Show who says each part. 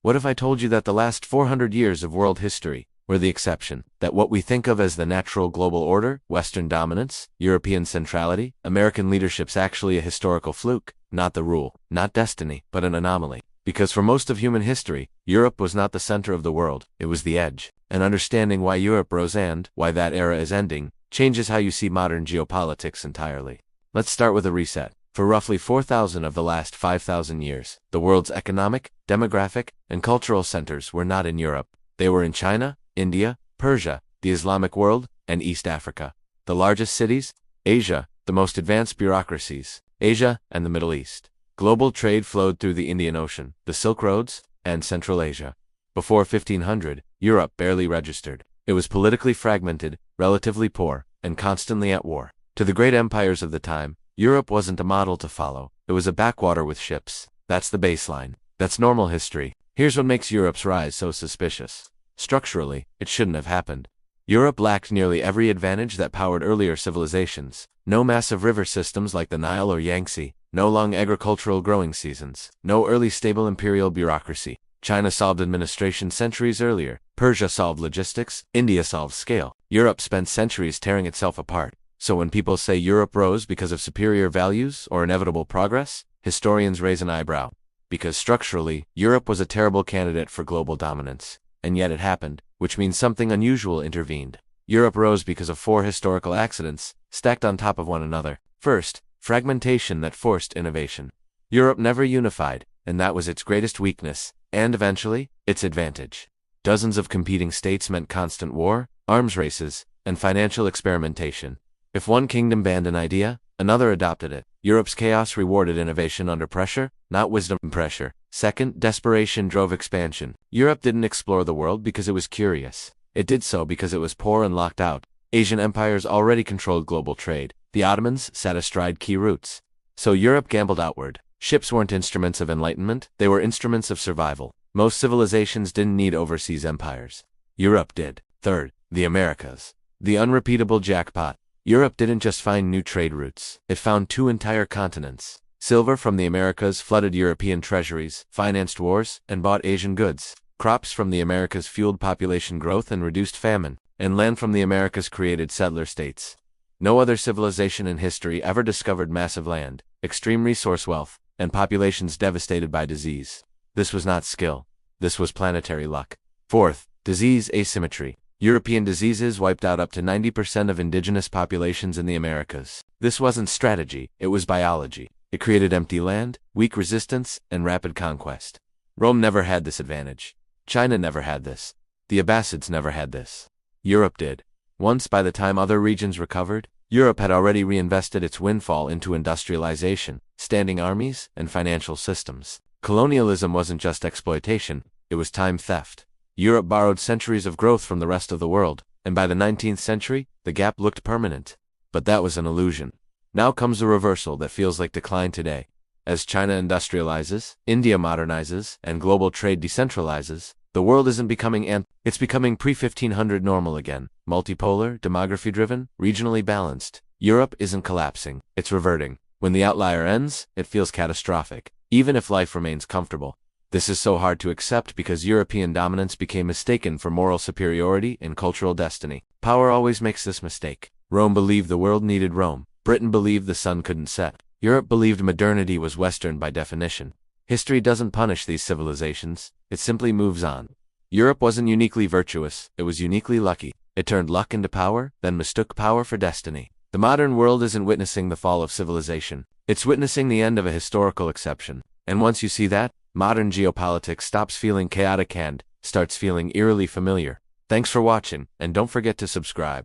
Speaker 1: What if I told you that the last 400 years of world history were the exception, that what we think of as the natural global order, Western dominance, European centrality, American leadership's actually a historical fluke, not the rule, not destiny, but an anomaly? Because for most of human history, Europe was not the center of the world, it was the edge. And understanding why Europe rose and why that era is ending changes how you see modern geopolitics entirely. Let's start with a reset. For roughly 4,000 of the last 5,000 years, the world's economic, demographic, and cultural centers were not in Europe. They were in China, India, Persia, the Islamic world, and East Africa. The largest cities? Asia. The most advanced bureaucracies? Asia and the Middle East. Global trade flowed through the Indian Ocean, the Silk Roads, and Central Asia. Before 1500, Europe barely registered. It was politically fragmented, relatively poor, and constantly at war. To the great empires of the time, Europe wasn't a model to follow. It was a backwater with ships. That's the baseline. That's normal history. Here's what makes Europe's rise so suspicious. Structurally, it shouldn't have happened. Europe lacked nearly every advantage that powered earlier civilizations. No massive river systems like the Nile or Yangtze, no long agricultural growing seasons, no early stable imperial bureaucracy. China solved administration centuries earlier. Persia solved logistics. India solved scale. Europe spent centuries tearing itself apart. So when people say Europe rose because of superior values or inevitable progress, historians raise an eyebrow. Because structurally, Europe was a terrible candidate for global dominance. And yet it happened, which means something unusual intervened. Europe rose because of 4 historical accidents, stacked on top of one another. First, fragmentation that forced innovation. Europe never unified, and that was its greatest weakness, and eventually, its advantage. Dozens of competing states meant constant war, arms races, and financial experimentation. If one kingdom banned an idea, another adopted it. Europe's chaos rewarded innovation under pressure, not wisdom pressure. Second, desperation drove expansion. Europe didn't explore the world because it was curious. It did so because it was poor and locked out. Asian empires already controlled global trade. The Ottomans sat astride key routes. So Europe gambled outward. Ships weren't instruments of enlightenment, they were instruments of survival. Most civilizations didn't need overseas empires. Europe did. Third, the Americas. The unrepeatable jackpot. Europe didn't just find new trade routes, it found 2 entire continents. Silver from the Americas flooded European treasuries, financed wars, and bought Asian goods. Crops from the Americas fueled population growth and reduced famine, and land from the Americas created settler states. No other civilization in history ever discovered massive land, extreme resource wealth, and populations devastated by disease. This was not skill. This was planetary luck. Fourth, disease asymmetry. European diseases wiped out up to 90% of indigenous populations in the Americas. This wasn't strategy, it was biology. It created empty land, weak resistance, and rapid conquest. Rome never had this advantage. China never had this. The Abbasids never had this. Europe did. Once, by the time other regions recovered, Europe had already reinvested its windfall into industrialization, standing armies, and financial systems. Colonialism wasn't just exploitation, it was time theft. Europe borrowed centuries of growth from the rest of the world, and by the 19th century, the gap looked permanent. But that was an illusion. Now comes the reversal that feels like decline today. As China industrializes, India modernizes, and global trade decentralizes, the world isn't becoming it's becoming pre-1500 normal again. Multipolar, demography-driven, regionally balanced. Europe isn't collapsing, it's reverting. When the outlier ends, it feels catastrophic, even if life remains comfortable. This is so hard to accept because European dominance became mistaken for moral superiority and cultural destiny. Power always makes this mistake. Rome believed the world needed Rome. Britain believed the sun couldn't set. Europe believed modernity was Western by definition. History doesn't punish these civilizations, it simply moves on. Europe wasn't uniquely virtuous, it was uniquely lucky. It turned luck into power, then mistook power for destiny. The modern world isn't witnessing the fall of civilization. It's witnessing the end of a historical exception. And once you see that, modern geopolitics stops feeling chaotic and starts feeling eerily familiar. Thanks for watching, and don't forget to subscribe.